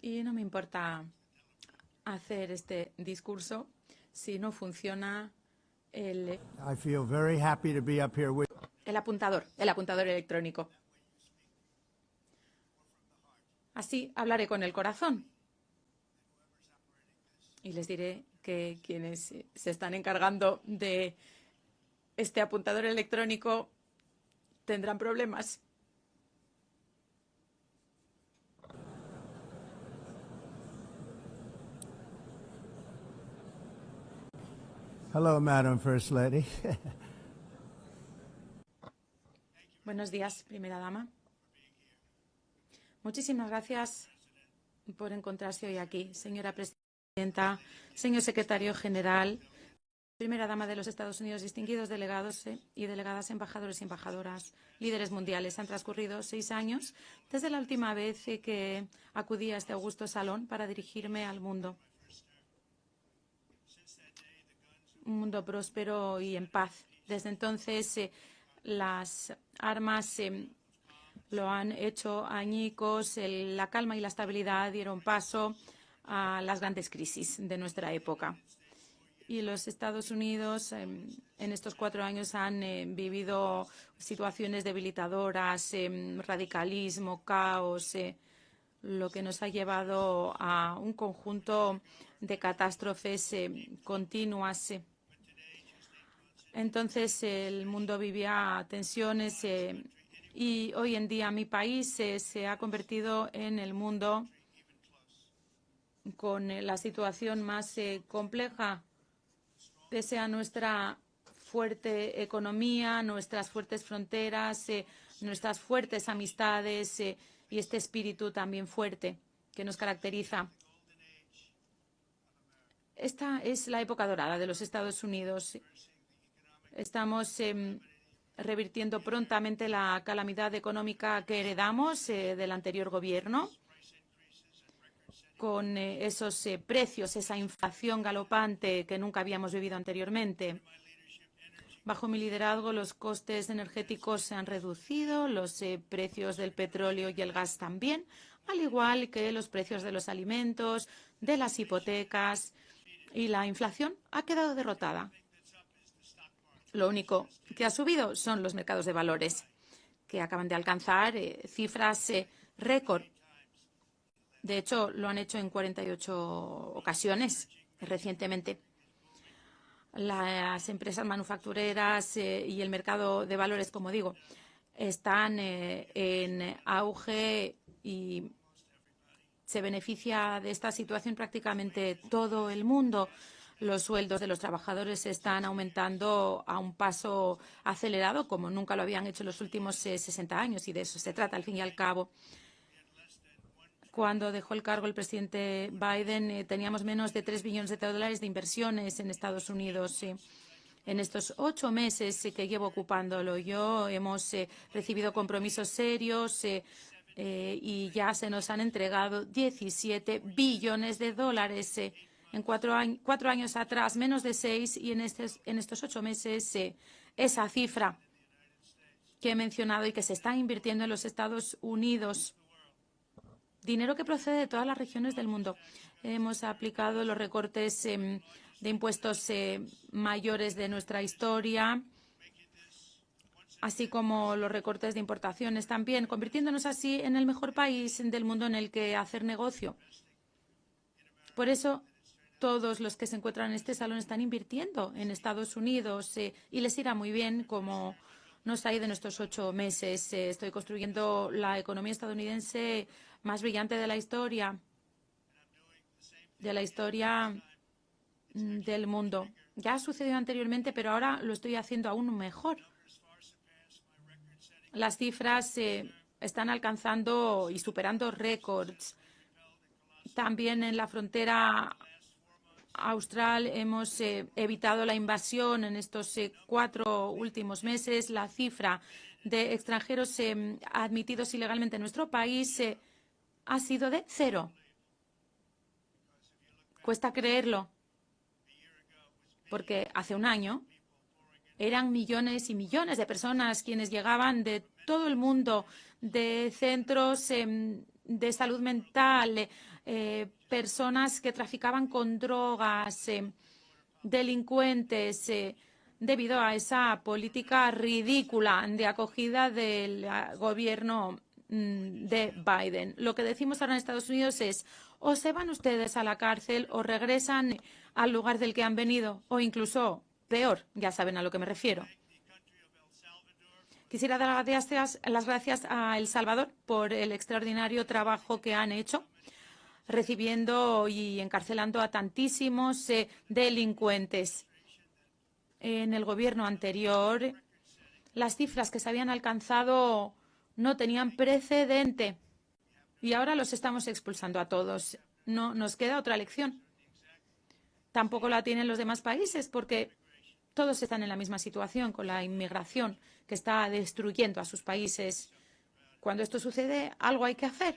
Y no me importa hacer este discurso si no funciona el apuntador electrónico. Así hablaré con el corazón. Y les diré que quienes se están encargando de este apuntador electrónico tendrán problemas. Hello, Madam First Lady. Buenos días, primera dama. Muchísimas gracias por encontrarse hoy aquí, señora presidenta, señor secretario general, primera dama de los Estados Unidos, distinguidos delegados y delegadas, embajadores y embajadoras, líderes mundiales. Han transcurrido 6 años desde la última vez que acudí a este augusto salón para dirigirme al mundo. Un mundo próspero y en paz. Desde entonces, las armas lo han hecho añicos, la calma y la estabilidad dieron paso a las grandes crisis de nuestra época. Y los Estados Unidos en estos 4 años han vivido situaciones debilitadoras, radicalismo, caos, lo que nos ha llevado a un conjunto de catástrofes continuas. Entonces el mundo vivía tensiones y hoy en día mi país se ha convertido en el mundo con la situación más compleja, pese a nuestra fuerte economía, nuestras fuertes fronteras, nuestras fuertes amistades y este espíritu también fuerte que nos caracteriza. Esta es la época dorada de los Estados Unidos. Estamos revirtiendo prontamente la calamidad económica que heredamos del anterior gobierno, con esos precios, esa inflación galopante que nunca habíamos vivido anteriormente. Bajo mi liderazgo, los costes energéticos se han reducido, los precios del petróleo y el gas también, al igual que los precios de los alimentos, de las hipotecas, y la inflación ha quedado derrotada. Lo único que ha subido son los mercados de valores, que acaban de alcanzar cifras récord. De hecho, lo han hecho en 48 ocasiones recientemente. Las empresas manufactureras y el mercado de valores, como digo, están en auge y se beneficia de esta situación prácticamente todo el mundo. Los sueldos de los trabajadores están aumentando a un paso acelerado, como nunca lo habían hecho en los últimos 60 años, y de eso se trata, al fin y al cabo. Cuando dejó el cargo el presidente Biden, teníamos menos de 3 billones de dólares de inversiones en Estados Unidos. En estos 8 meses que llevo ocupándolo yo, hemos recibido compromisos serios y ya se nos han entregado 17 billones de dólares. En 4 años atrás, menos de 6, y en estos 8 meses esa cifra que he mencionado y que se está invirtiendo en los Estados Unidos. Dinero que procede de todas las regiones del mundo. Hemos aplicado los recortes de impuestos mayores de nuestra historia, así como los recortes de importaciones también, convirtiéndonos así en el mejor país del mundo en el que hacer negocio. Por eso, todos los que se encuentran en este salón están invirtiendo en Estados Unidos y les irá muy bien, como nos ha ido en estos 8 meses. Estoy construyendo la economía estadounidense más brillante de la historia del mundo. Ya ha sucedido anteriormente, pero ahora lo estoy haciendo aún mejor. Las cifras están alcanzando y superando récords. También en la frontera austral hemos evitado la invasión en estos 4 últimos meses. La cifra de extranjeros admitidos ilegalmente en nuestro país ha sido de 0. Cuesta creerlo, porque hace un año eran millones y millones de personas quienes llegaban de todo el mundo, de centros de salud mental, personas que traficaban con drogas, delincuentes, debido a esa política ridícula de acogida del gobierno de Biden. Lo que decimos ahora en Estados Unidos es: o se van ustedes a la cárcel o regresan al lugar del que han venido, o incluso peor, ya saben a lo que me refiero. Quisiera dar las gracias a El Salvador por el extraordinario trabajo que han hecho, recibiendo y encarcelando a tantísimos delincuentes. En el gobierno anterior, las cifras que se habían alcanzado no tenían precedente y ahora los estamos expulsando a todos. No nos queda otra lección. Tampoco la tienen los demás países porque todos están en la misma situación con la inmigración que está destruyendo a sus países. Cuando esto sucede, algo hay que hacer.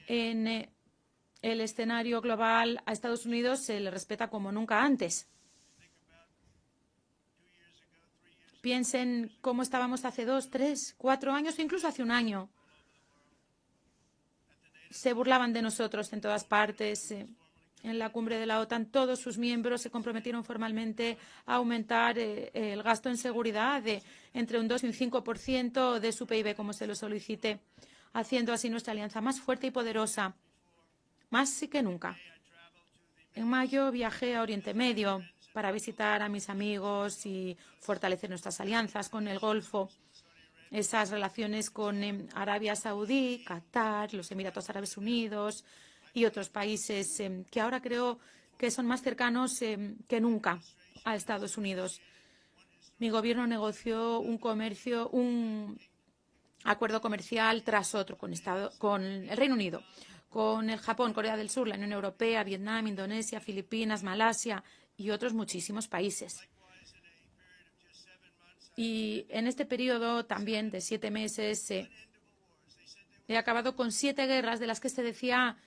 En el escenario global a Estados Unidos se le respeta como nunca antes. Piensen cómo estábamos hace 2, 3, 4 años o incluso hace un año. Se burlaban de nosotros en todas partes. En la cumbre de la OTAN, todos sus miembros se comprometieron formalmente a aumentar el gasto en seguridad de entre un 2 y un 5% de su PIB, como se lo solicité, haciendo así nuestra alianza más fuerte y poderosa, más que nunca. En mayo viajé a Oriente Medio para visitar a mis amigos y fortalecer nuestras alianzas con el Golfo, esas relaciones con Arabia Saudí, Qatar, los Emiratos Árabes Unidos y otros países que ahora creo que son más cercanos que nunca a Estados Unidos. Mi gobierno negoció un acuerdo comercial tras otro con el Reino Unido, con el Japón, Corea del Sur, la Unión Europea, Vietnam, Indonesia, Filipinas, Malasia y otros muchísimos países. Y en este periodo también de 7 meses he acabado con 7 guerras de las que se decía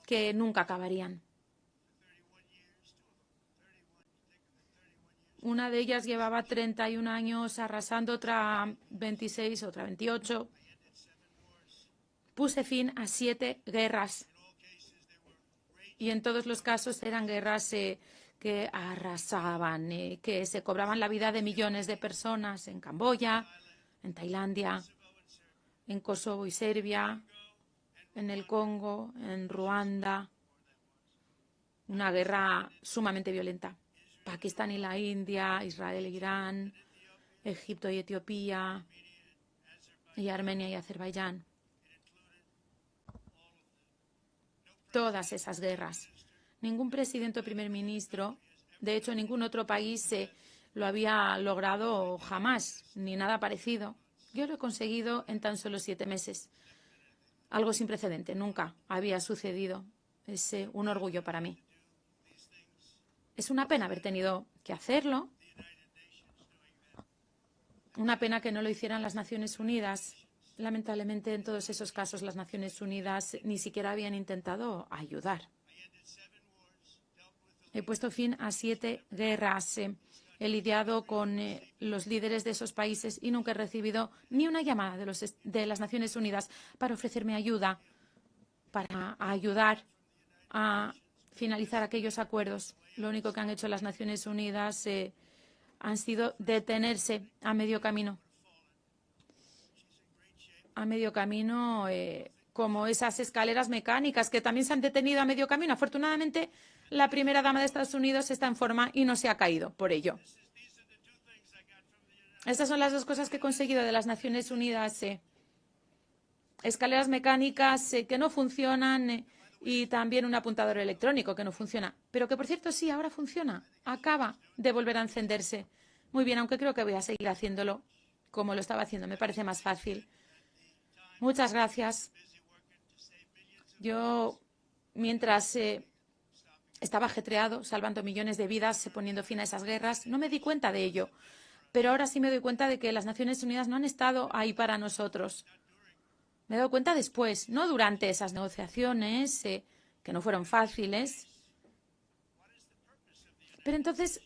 que nunca acabarían. Una de ellas llevaba 31 años arrasando, otra 26, otra 28. Puse fin a 7 guerras. Y en todos los casos eran guerras que arrasaban, que se cobraban la vida de millones de personas en Camboya, en Tailandia, en Kosovo y Serbia, en el Congo, en Ruanda. Una guerra sumamente violenta. Pakistán y la India, Israel e Irán, Egipto y Etiopía, y Armenia y Azerbaiyán. Todas esas guerras. Ningún presidente o primer ministro, de hecho ningún otro país lo había logrado jamás, ni nada parecido. Yo lo he conseguido en tan solo 7 meses. Algo sin precedente, nunca había sucedido. Es un orgullo para mí. Es una pena haber tenido que hacerlo. Una pena que no lo hicieran las Naciones Unidas. Lamentablemente, en todos esos casos, las Naciones Unidas ni siquiera habían intentado ayudar. He puesto fin a 7 guerras. He lidiado con los líderes de esos países y nunca he recibido ni una llamada de las Naciones Unidas para ofrecerme ayuda, para ayudar a finalizar aquellos acuerdos. Lo único que han hecho las Naciones Unidas han sido detenerse a medio camino. A medio camino, como esas escaleras mecánicas que también se han detenido a medio camino. Afortunadamente, la primera dama de Estados Unidos está en forma y no se ha caído por ello. Estas son las 2 cosas que he conseguido de las Naciones Unidas. Escaleras mecánicas que no funcionan y también un apuntador electrónico que no funciona. Pero que, por cierto, sí, ahora funciona. Acaba de volver a encenderse. Muy bien, aunque creo que voy a seguir haciéndolo como lo estaba haciendo. Me parece más fácil. Muchas gracias. Yo, mientras estaba ajetreado, salvando millones de vidas, poniendo fin a esas guerras, no me di cuenta de ello. Pero ahora sí me doy cuenta de que las Naciones Unidas no han estado ahí para nosotros. Me he dado cuenta después, no durante esas negociaciones, que no fueron fáciles. Pero entonces,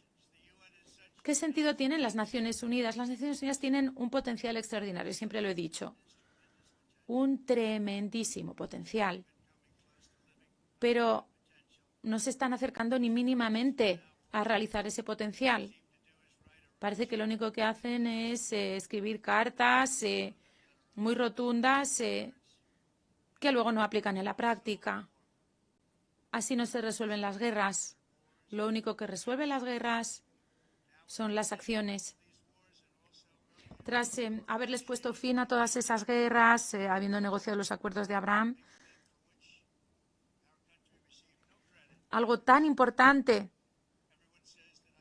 ¿qué sentido tienen las Naciones Unidas? Las Naciones Unidas tienen un potencial extraordinario, siempre lo he dicho. Un tremendísimo potencial. pero no se están acercando ni mínimamente a realizar ese potencial. Parece que lo único que hacen es escribir cartas muy rotundas que luego no aplican en la práctica. Así no se resuelven las guerras. Lo único que resuelve las guerras son las acciones. Tras haberles puesto fin a todas esas guerras, habiendo negociado los acuerdos de Abraham, algo tan importante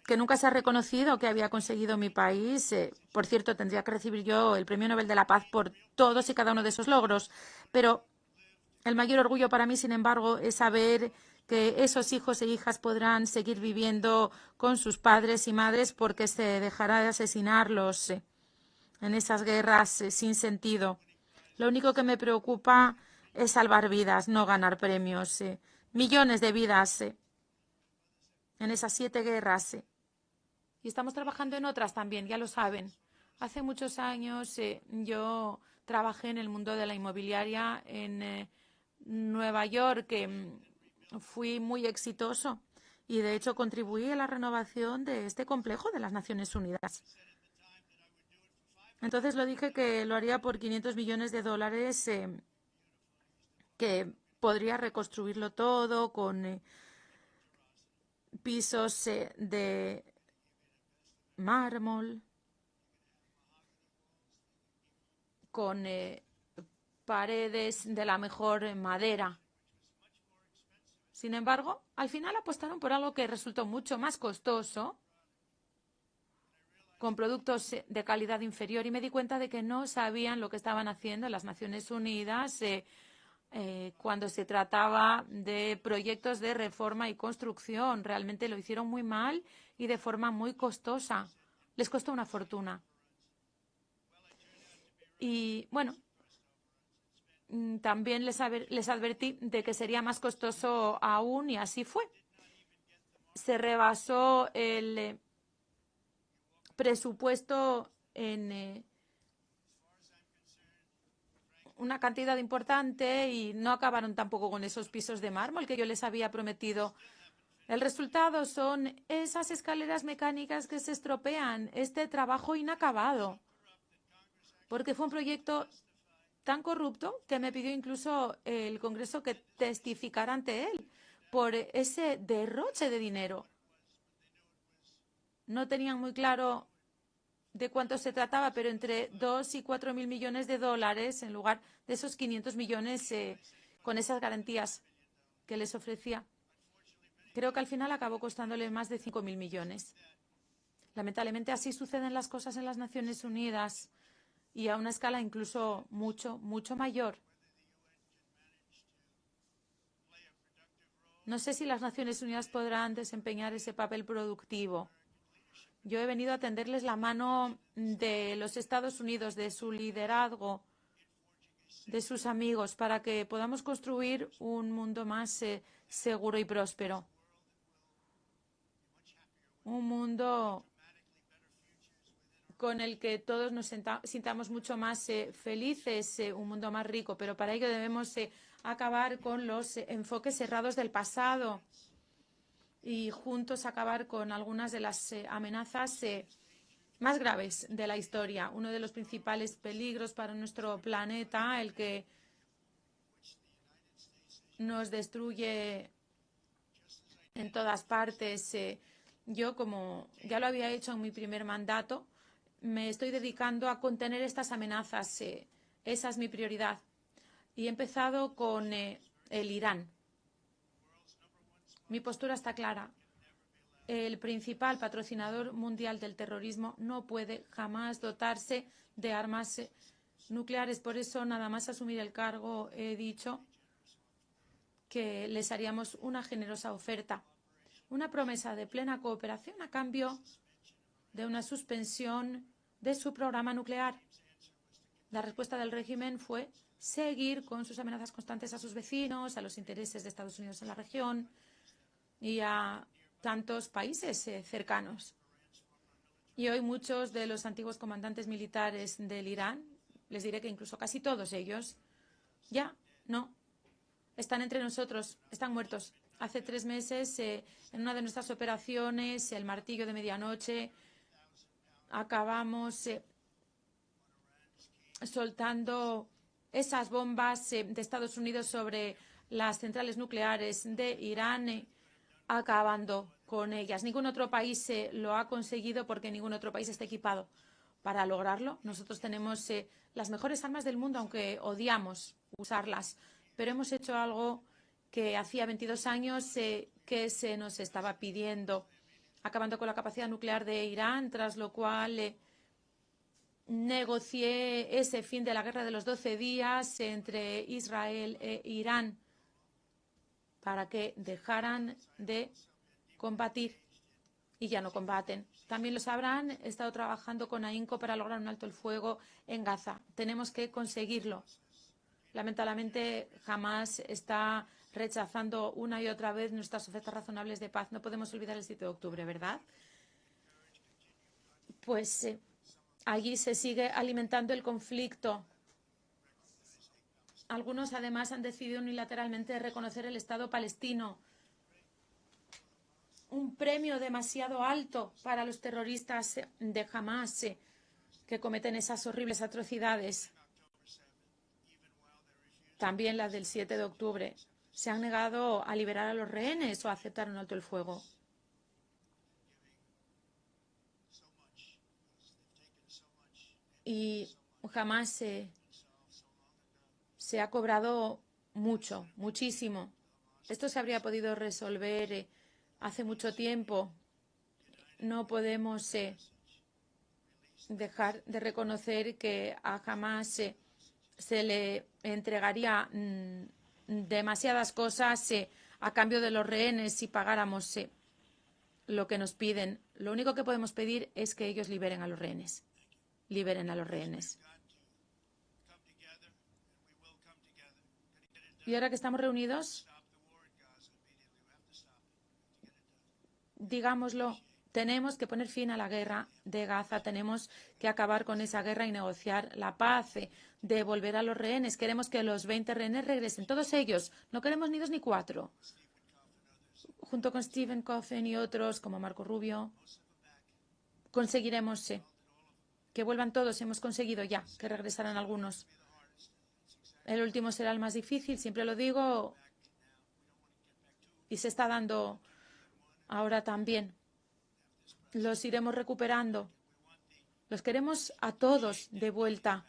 que nunca se ha reconocido que había conseguido mi país. Por cierto, tendría que recibir yo el Premio Nobel de la Paz por todos y cada uno de esos logros. Pero el mayor orgullo para mí, sin embargo, es saber que esos hijos e hijas podrán seguir viviendo con sus padres y madres porque se dejará de asesinarlos en esas guerras sin sentido. Lo único que me preocupa es salvar vidas, no ganar premios. Millones de vidas en esas 7 guerras. Y estamos trabajando en otras también, ya lo saben. Hace muchos años yo trabajé en el mundo de la inmobiliaria en Nueva York, que fui muy exitoso y de hecho contribuí a la renovación de este complejo de las Naciones Unidas. Entonces lo dije que lo haría por 500 millones de dólares, que podría reconstruirlo todo con pisos de mármol, con paredes de la mejor madera. Sin embargo, al final apostaron por algo que resultó mucho más costoso, con productos de calidad inferior, y me di cuenta de que no sabían lo que estaban haciendo en las Naciones Unidas cuando se trataba de proyectos de reforma y construcción. Realmente lo hicieron muy mal y de forma muy costosa. Les costó una fortuna. Y bueno, también les advertí de que sería más costoso aún y así fue. Se rebasó el presupuesto en una cantidad importante y no acabaron tampoco con esos pisos de mármol que yo les había prometido. El resultado son esas escaleras mecánicas que se estropean, este trabajo inacabado, porque fue un proyecto tan corrupto que me pidió incluso el Congreso que testificara ante él por ese derroche de dinero. No tenían muy claro de cuánto se trataba, pero entre 2 y 4 mil millones de dólares en lugar de esos 500 millones con esas garantías que les ofrecía. Creo que al final acabó costándole más de 5 mil millones. Lamentablemente así suceden las cosas en las Naciones Unidas y a una escala incluso mucho, mucho mayor. No sé si las Naciones Unidas podrán desempeñar ese papel productivo. Yo he venido a tenderles la mano de los Estados Unidos, de su liderazgo, de sus amigos, para que podamos construir un mundo más seguro y próspero. Un mundo con el que todos nos sintamos mucho más felices, un mundo más rico. Pero para ello debemos acabar con los enfoques cerrados del pasado y juntos acabar con algunas de las amenazas más graves de la historia. Uno de los principales peligros para nuestro planeta, el que nos destruye en todas partes. Yo, como ya lo había hecho en mi primer mandato, me estoy dedicando a contener estas amenazas. Esa es mi prioridad. Y he empezado con el Irán. Mi postura está clara. El principal patrocinador mundial del terrorismo no puede jamás dotarse de armas nucleares. Por eso, nada más asumir el cargo, he dicho que les haríamos una generosa oferta, una promesa de plena cooperación a cambio de una suspensión de su programa nuclear. La respuesta del régimen fue seguir con sus amenazas constantes a sus vecinos, a los intereses de Estados Unidos en la región y a tantos países cercanos. Y hoy muchos de los antiguos comandantes militares del Irán, les diré que incluso casi todos ellos, ya no están entre nosotros, están muertos. Hace 3 meses, en una de nuestras operaciones, el martillo de medianoche, acabamos soltando esas bombas de Estados Unidos sobre las centrales nucleares de Irán, acabando con ellas. Ningún otro país lo ha conseguido porque ningún otro país está equipado para lograrlo. Nosotros tenemos las mejores armas del mundo, aunque odiamos usarlas, pero hemos hecho algo que hacía 22 años que se nos estaba pidiendo, acabando con la capacidad nuclear de Irán, tras lo cual negocié ese fin de la guerra de los 12 días entre Israel e Irán para que dejaran de combatir y ya no combaten. También lo sabrán, he estado trabajando con AINCO para lograr un alto el fuego en Gaza. Tenemos que conseguirlo. Lamentablemente, Hamás está rechazando una y otra vez nuestras ofertas razonables de paz. No podemos olvidar el 7 de octubre, ¿verdad? Pues allí se sigue alimentando el conflicto. Algunos, además, han decidido unilateralmente reconocer el Estado palestino. Un premio demasiado alto para los terroristas de Hamás que cometen esas horribles atrocidades. También las del 7 de octubre. Se han negado a liberar a los rehenes o a aceptar un alto el fuego. Y jamás se ha cobrado mucho, muchísimo. Esto se habría podido resolver hace mucho tiempo. No podemos dejar de reconocer que a Hamás se le entregaría demasiadas cosas a cambio de los rehenes si pagáramos lo que nos piden. Lo único que podemos pedir es que ellos liberen a los rehenes. Liberen a los rehenes. Y ahora que estamos reunidos, digámoslo, tenemos que poner fin a la guerra de Gaza, tenemos que acabar con esa guerra y negociar la paz, devolver a los rehenes. Queremos que los 20 rehenes regresen, todos ellos. No queremos ni 2 ni 4. Junto con Stephen Coffin y otros, como Marco Rubio, conseguiremos que vuelvan todos. Hemos conseguido ya que regresaran algunos. El último será el más difícil, siempre lo digo, y se está dando ahora también. Los iremos recuperando. Los queremos a todos de vuelta.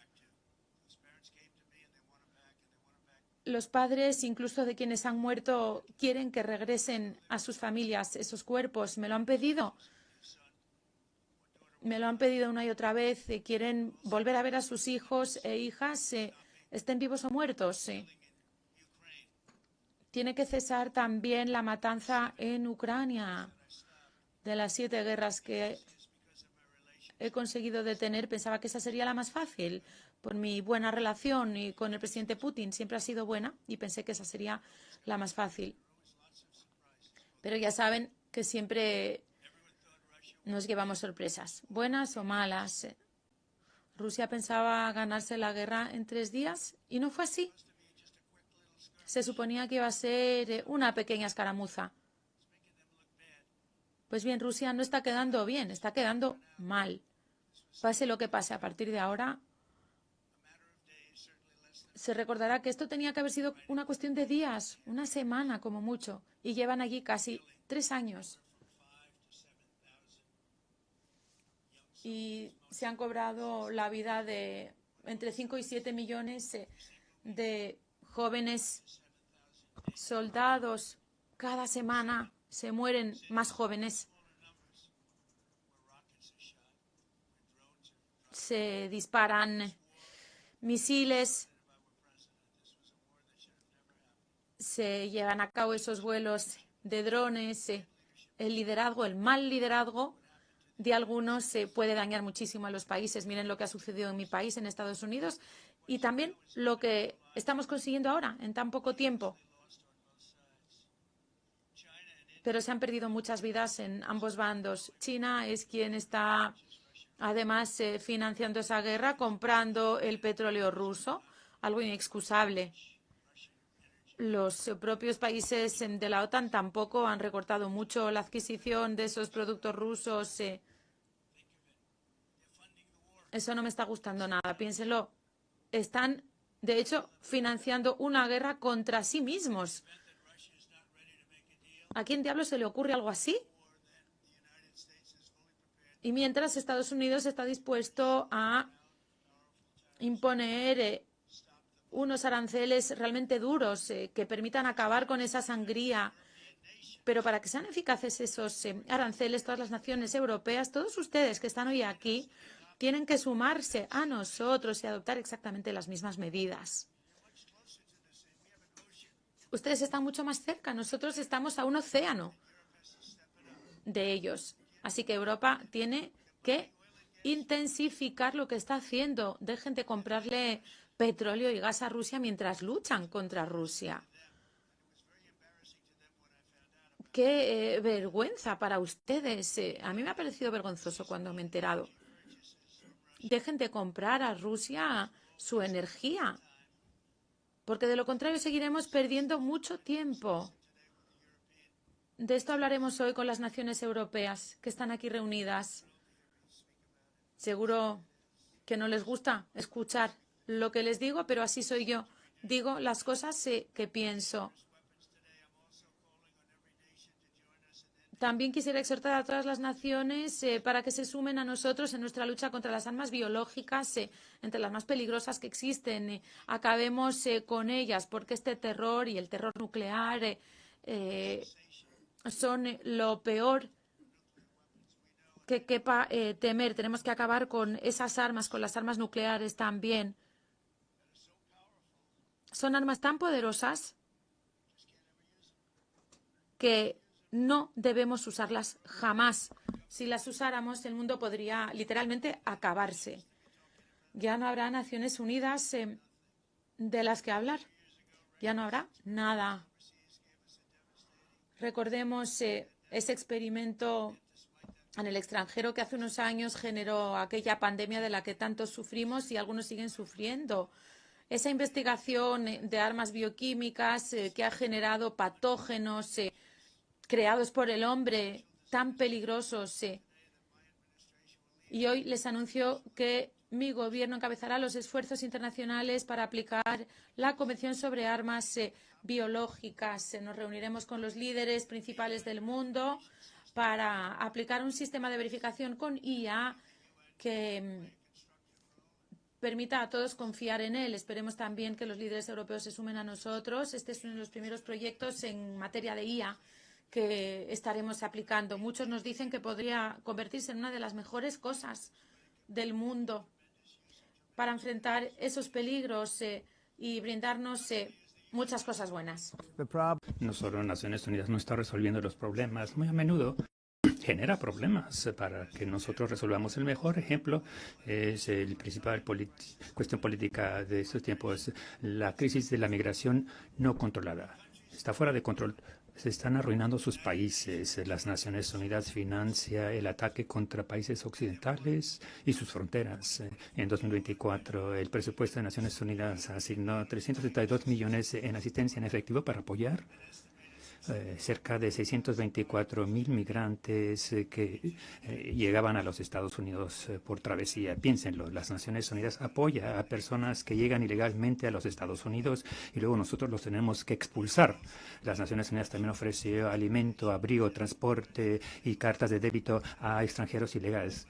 Los padres, incluso de quienes han muerto, quieren que regresen a sus familias esos cuerpos. Me lo han pedido. Me lo han pedido una y otra vez. Quieren volver a ver a sus hijos e hijas, estén vivos o muertos. Tiene que cesar también la matanza en Ucrania. De las 7 guerras que he conseguido detener, pensaba que esa sería la más fácil. Por mi buena relación y con el presidente Putin siempre ha sido buena y pensé que esa sería la más fácil. Pero ya saben que siempre nos llevamos sorpresas, buenas o malas. Rusia pensaba ganarse la guerra en 3 días y no fue así. Se suponía que iba a ser una pequeña escaramuza. Pues bien, Rusia no está quedando bien, está quedando mal. Pase lo que pase a partir de ahora, se recordará que esto tenía que haber sido una cuestión de días, una semana como mucho, y llevan allí casi 3 años. Y se han cobrado la vida de entre 5 y 7 millones de jóvenes soldados. Cada semana se mueren más jóvenes. Se disparan misiles. Se llevan a cabo esos vuelos de drones. El liderazgo, el mal liderazgo de algunos puede dañar muchísimo a los países. Miren lo que ha sucedido en mi país, en Estados Unidos, y también lo que estamos consiguiendo ahora, en tan poco tiempo. Pero se han perdido muchas vidas en ambos bandos. China es quien está, además, financiando esa guerra, comprando el petróleo ruso, algo inexcusable. Los propios países de la OTAN tampoco han recortado mucho la adquisición de esos productos rusos. Eso no me está gustando nada. Piénsenlo. Están, de hecho, financiando una guerra contra sí mismos. ¿A quién diablos se le ocurre algo así? Y mientras Estados Unidos está dispuesto a imponer unos aranceles realmente duros que permitan acabar con esa sangría. Pero para que sean eficaces esos aranceles, todas las naciones europeas, todos ustedes que están hoy aquí, tienen que sumarse a nosotros y adoptar exactamente las mismas medidas. Ustedes están mucho más cerca, nosotros estamos a un océano de ellos. Así que Europa tiene que intensificar lo que está haciendo. Dejen de comprarle petróleo y gas a Rusia mientras luchan contra Rusia. Qué vergüenza para ustedes. A mí me ha parecido vergonzoso cuando me he enterado. Dejen de comprar a Rusia su energía, porque de lo contrario seguiremos perdiendo mucho tiempo. De esto hablaremos hoy con las naciones europeas que están aquí reunidas. Seguro que no les gusta escuchar lo que les digo, pero así soy yo. Digo las cosas que pienso. También quisiera exhortar a todas las naciones para que se sumen a nosotros en nuestra lucha contra las armas biológicas, entre las más peligrosas que existen. Acabemos con ellas, porque este terror y el terror nuclear son lo peor que quepa temer. Tenemos que acabar con esas armas, con las armas nucleares también. Son armas tan poderosas que no debemos usarlas jamás. Si las usáramos, el mundo podría literalmente acabarse. Ya no habrá Naciones Unidas de las que hablar. Ya no habrá nada. Recordemos ese experimento en el extranjero que hace unos años generó aquella pandemia de la que tantos sufrimos y algunos siguen sufriendo. Esa investigación de armas bioquímicas que ha generado patógenos creados por el hombre tan peligrosos. Y hoy les anuncio que mi gobierno encabezará los esfuerzos internacionales para aplicar la Convención sobre Armas Biológicas. Nos reuniremos con los líderes principales del mundo para aplicar un sistema de verificación con IA que permita a todos confiar en él. Esperemos también que los líderes europeos se sumen a nosotros. Este es uno de los primeros proyectos en materia de IA que estaremos aplicando. Muchos nos dicen que podría convertirse en una de las mejores cosas del mundo para enfrentar esos peligros y brindarnos muchas cosas buenas. No solo Naciones Unidas no está resolviendo los problemas, muy a menudo genera problemas para que nosotros resolvamos. El mejor ejemplo es el principal cuestión política de estos tiempos, la crisis de la migración no controlada. Está fuera de control. Se están arruinando sus países. Las Naciones Unidas financia el ataque contra países occidentales y sus fronteras. En 2024, el presupuesto de Naciones Unidas asignó 372 millones en asistencia en efectivo para apoyar cerca de 624,000 migrantes que llegaban a los Estados Unidos por travesía. Piénsenlo, las Naciones Unidas apoya a personas que llegan ilegalmente a los Estados Unidos y luego nosotros los tenemos que expulsar. Las Naciones Unidas también ofreció alimento, abrigo, transporte y cartas de débito a extranjeros ilegales.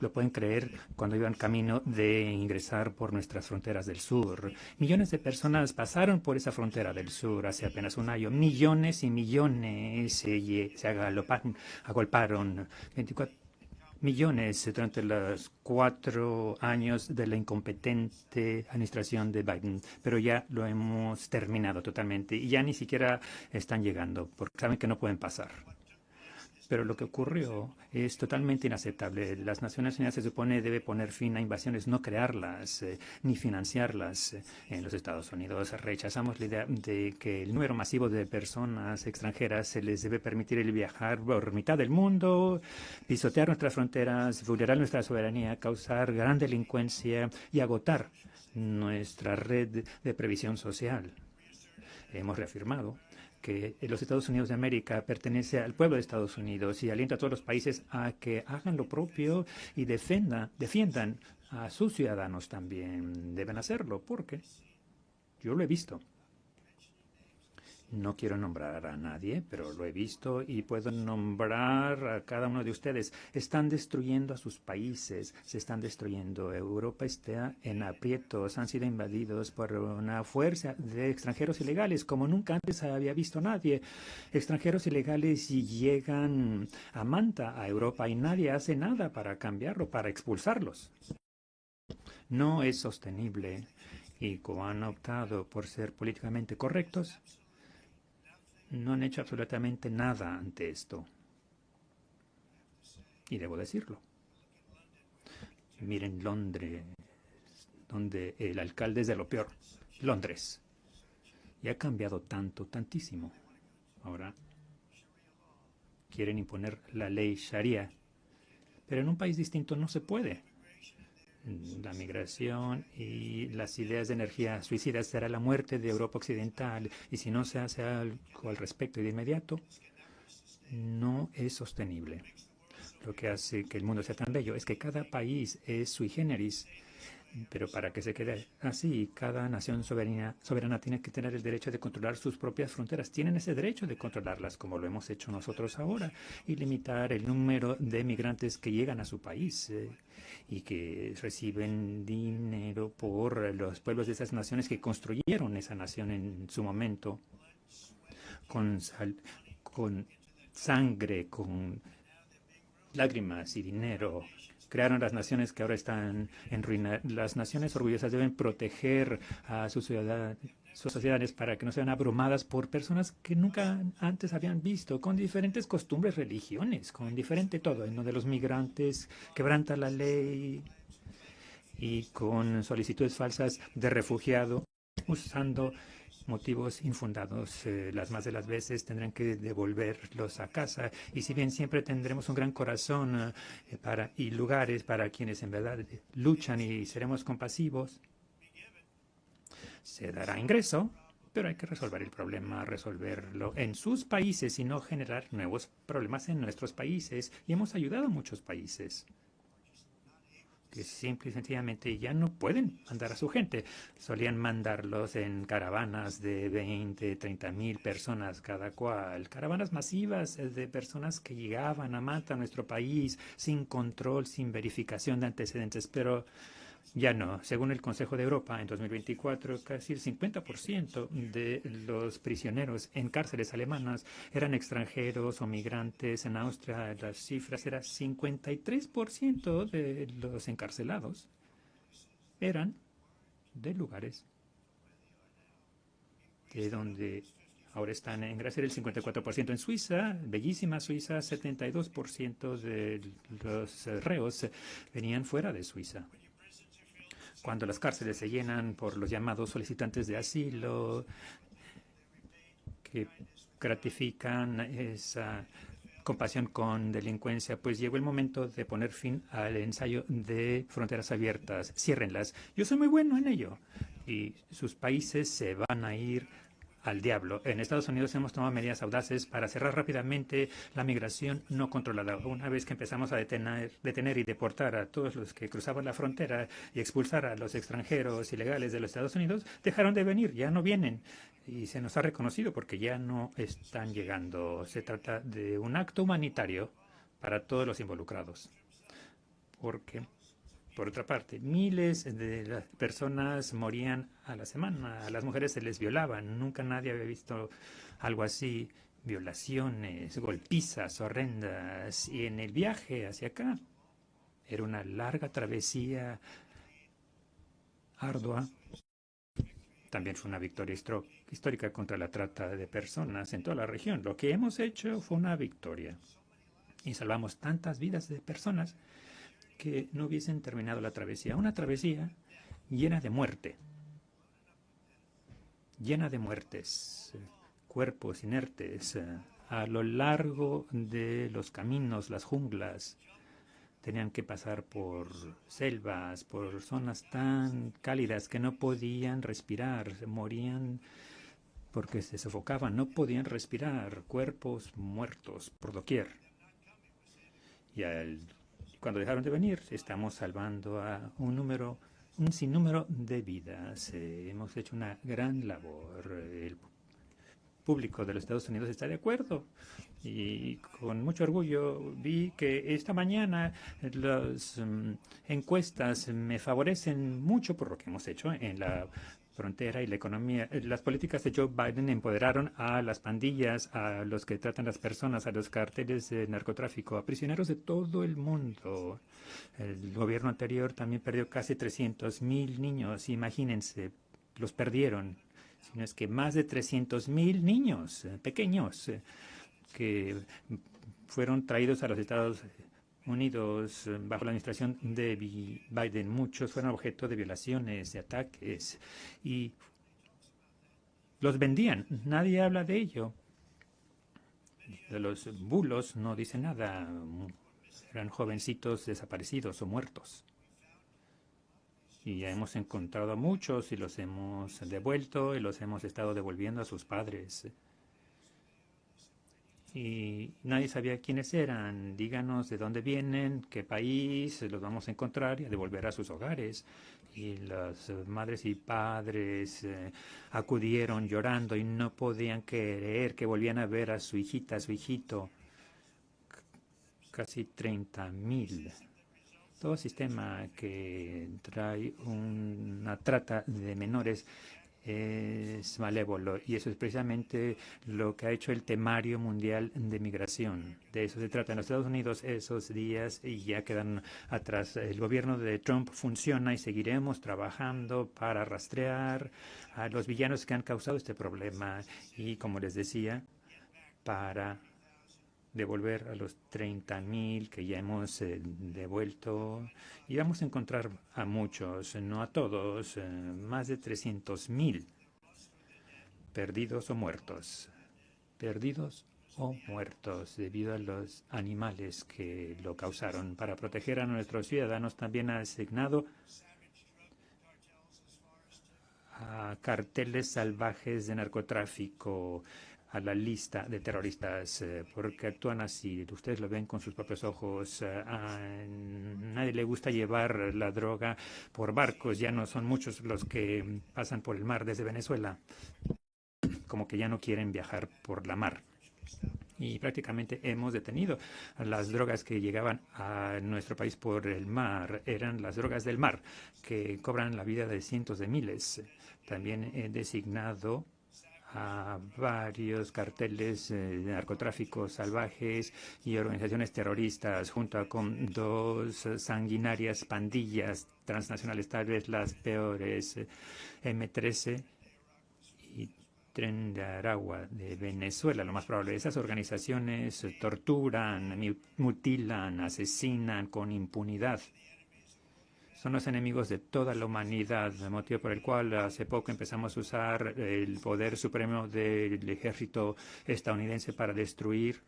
Lo pueden creer cuando iban camino de ingresar por nuestras fronteras del sur. Millones de personas pasaron por esa frontera del sur hace apenas un año. Millones y millones se agolparon. 24 millones durante los 4 años de la incompetente administración de Biden. Pero ya lo hemos terminado totalmente y ya ni siquiera están llegando porque saben que no pueden pasar. Pero lo que ocurrió es totalmente inaceptable. Las Naciones Unidas se supone debe poner fin a invasiones, no crearlas ni financiarlas en los Estados Unidos. Rechazamos la idea de que el número masivo de personas extranjeras se les debe permitir el viajar por mitad del mundo, pisotear nuestras fronteras, vulnerar nuestra soberanía, causar gran delincuencia y agotar nuestra red de previsión social. Hemos reafirmado que los Estados Unidos de América pertenece al pueblo de Estados Unidos y alienta a todos los países a que hagan lo propio y defiendan a sus ciudadanos también. Deben hacerlo porque yo lo he visto. No quiero nombrar a nadie, pero lo he visto y puedo nombrar a cada uno de ustedes. Están destruyendo a sus países, se están destruyendo. Europa está en aprietos, han sido invadidos por una fuerza de extranjeros ilegales, como nunca antes había visto nadie. Extranjeros ilegales llegan a manta a Europa y nadie hace nada para cambiarlo, para expulsarlos. No es sostenible y como han optado por ser políticamente correctos, no han hecho absolutamente nada ante esto. Y debo decirlo. Miren Londres, donde el alcalde es de lo peor. Londres. Y ha cambiado tanto, tantísimo. Ahora quieren imponer la ley Sharia. Pero en un país distinto no se puede. La migración y las ideas de energía suicidas será la muerte de Europa Occidental y si no se hace algo al respecto y de inmediato, no es sostenible. Lo que hace que el mundo sea tan bello es que cada país es sui generis, pero para que se quede así, cada nación soberana tiene que tener el derecho de controlar sus propias fronteras. Tienen ese derecho de controlarlas, como lo hemos hecho nosotros ahora, y limitar el número de migrantes que llegan a su país y que reciben dinero por los pueblos de esas naciones que construyeron esa nación en su momento, con sangre, con lágrimas y dinero. Crearon las naciones que ahora están en ruina. Las naciones orgullosas deben proteger a sus sociedades para que no sean abrumadas por personas que nunca antes habían visto, con diferentes costumbres, religiones, con diferente todo, en donde los migrantes quebrantan la ley y con solicitudes falsas de refugiado, usando motivos infundados. Las más de las veces tendrán que devolverlos a casa y si bien siempre tendremos un gran corazón y lugares para quienes en verdad luchan y seremos compasivos, se dará ingreso, pero hay que resolver el problema, resolverlo en sus países y no generar nuevos problemas en nuestros países. Y hemos ayudado a muchos países que simple y sencillamente ya no pueden mandar a su gente. Solían mandarlos en caravanas de 20, 30,000 personas cada cual. Caravanas masivas de personas que llegaban a Manta, a nuestro país, sin control, sin verificación de antecedentes. Pero ya no. Según el Consejo de Europa, en 2024, casi el 50% de los prisioneros en cárceles alemanas eran extranjeros o migrantes. En Austria las cifras eran 53% de los encarcelados eran de lugares de donde ahora están. En Grecia el 54%. En Suiza, bellísima Suiza, 72% de los reos venían fuera de Suiza. Cuando las cárceles se llenan por los llamados solicitantes de asilo, que gratifican esa compasión con delincuencia, pues llegó el momento de poner fin al ensayo de fronteras abiertas. Ciérrenlas. Yo soy muy bueno en ello. Y sus países se van a ir al diablo. En Estados Unidos hemos tomado medidas audaces para cerrar rápidamente la migración no controlada. Una vez que empezamos a detener y deportar a todos los que cruzaban la frontera y expulsar a los extranjeros ilegales de los Estados Unidos, dejaron de venir, ya no vienen. Y se nos ha reconocido porque ya no están llegando. Se trata de un acto humanitario para todos los involucrados. Porque por otra parte, miles de las personas morían a la semana. A las mujeres se les violaban. Nunca nadie había visto algo así. Violaciones, golpizas horrendas. Y en el viaje hacia acá era una larga travesía ardua. También fue una victoria histórica contra la trata de personas en toda la región. Lo que hemos hecho fue una victoria. Y salvamos tantas vidas de personas que no hubiesen terminado la travesía. Una travesía llena de muerte, llena de muertes, cuerpos inertes a lo largo de los caminos, las junglas. Tenían que pasar por selvas, por zonas tan cálidas que no podían respirar, morían porque se sofocaban, no podían respirar, cuerpos muertos por doquier. Y cuando dejaron de venir, estamos salvando a un sinnúmero de vidas. Hemos hecho una gran labor. El público de los Estados Unidos está de acuerdo. Y con mucho orgullo vi que esta mañana las encuestas me favorecen mucho por lo que hemos hecho en la frontera y la economía. Las políticas de Joe Biden empoderaron a las pandillas, a los que tratan las personas, a los carteles de narcotráfico, a prisioneros de todo el mundo. El gobierno anterior también perdió casi 300,000 niños. Imagínense, los perdieron. Sino es que más de 300,000 niños pequeños que fueron traídos a los Estados Unidos bajo la administración de Biden. Muchos fueron objeto de violaciones, de ataques, y los vendían. Nadie habla de ello. De los bulos no dice nada. Eran jovencitos desaparecidos o muertos. Y ya hemos encontrado a muchos y los hemos devuelto y los hemos estado devolviendo a sus padres. Y nadie sabía quiénes eran. Díganos de dónde vienen, qué país, los vamos a encontrar y a devolver a sus hogares. Y las madres y padres acudieron llorando y no podían creer que volvían a ver a su hijita, a su hijito. Casi 30,000. Todo sistema que trae una trata de menores es malévolo, y eso es precisamente lo que ha hecho el temario mundial de migración. De eso se trata. En los Estados Unidos esos días ya quedan atrás. El gobierno de Trump funciona y seguiremos trabajando para rastrear a los villanos que han causado este problema y, como les decía, para devolver a los 30,000 que ya hemos devuelto, y vamos a encontrar a muchos, no a todos, más de 300,000 perdidos o muertos debido a los animales que lo causaron. Para proteger a nuestros ciudadanos también ha asignado a carteles salvajes de narcotráfico a la lista de terroristas, porque actúan así. Ustedes lo ven con sus propios ojos. A nadie le gusta llevar la droga por barcos. Ya no son muchos los que pasan por el mar desde Venezuela. Como que ya no quieren viajar por la mar. Y prácticamente hemos detenido las drogas que llegaban a nuestro país por el mar. Eran las drogas del mar, que cobran la vida de cientos de miles. También he designado a varios carteles de narcotráfico salvajes y organizaciones terroristas, junto con 2 sanguinarias pandillas transnacionales, tal vez las peores, M13 y Tren de Aragua de Venezuela. Lo más probable, esas organizaciones torturan, mutilan, asesinan con impunidad. Son los enemigos de toda la humanidad, motivo por el cual hace poco empezamos a usar el poder supremo del ejército estadounidense para destruir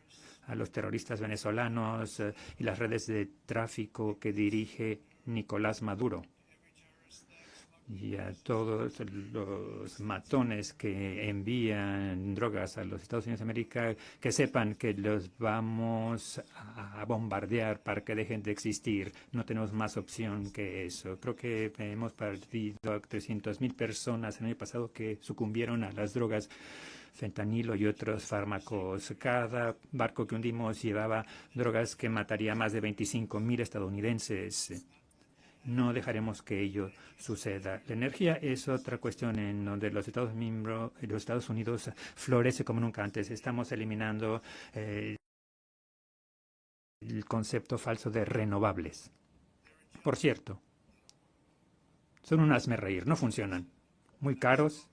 a los terroristas venezolanos y las redes de tráfico que dirige Nicolás Maduro. Y a todos los matones que envían drogas a los Estados Unidos de América, que sepan que los vamos a bombardear para que dejen de existir. No tenemos más opción que eso. Creo que hemos perdido a 300,000 personas el año pasado que sucumbieron a las drogas, fentanilo y otros fármacos. Cada barco que hundimos llevaba drogas que mataría a más de 25,000 estadounidenses. No dejaremos que ello suceda. La energía es otra cuestión en donde los Estados Unidos florece como nunca antes. Estamos eliminando el concepto falso de renovables. Por cierto, son un hazmerreír, no funcionan. Muy caros,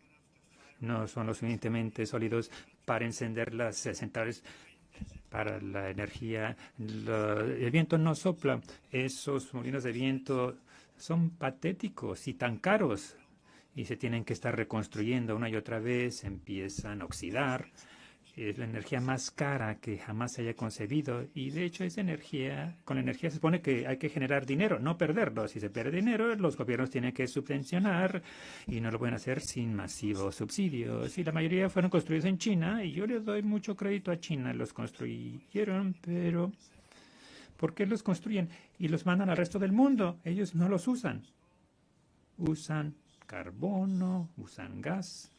no son lo suficientemente sólidos para encender las centrales para la energía. El viento no sopla. Esos molinos de viento son patéticos y tan caros y se tienen que estar reconstruyendo una y otra vez. Empiezan a oxidar Es la energía más cara que jamás se haya concebido y de hecho esa energía, con la energía se supone que hay que generar dinero, no perderlo. Si se pierde dinero, los gobiernos tienen que subvencionar y no lo pueden hacer sin masivos subsidios. Y la mayoría fueron construidos en China y yo le doy mucho crédito a China. Los construyeron, pero ¿por qué los construyen y los mandan al resto del mundo? Ellos no los usan. Usan carbono, usan gas.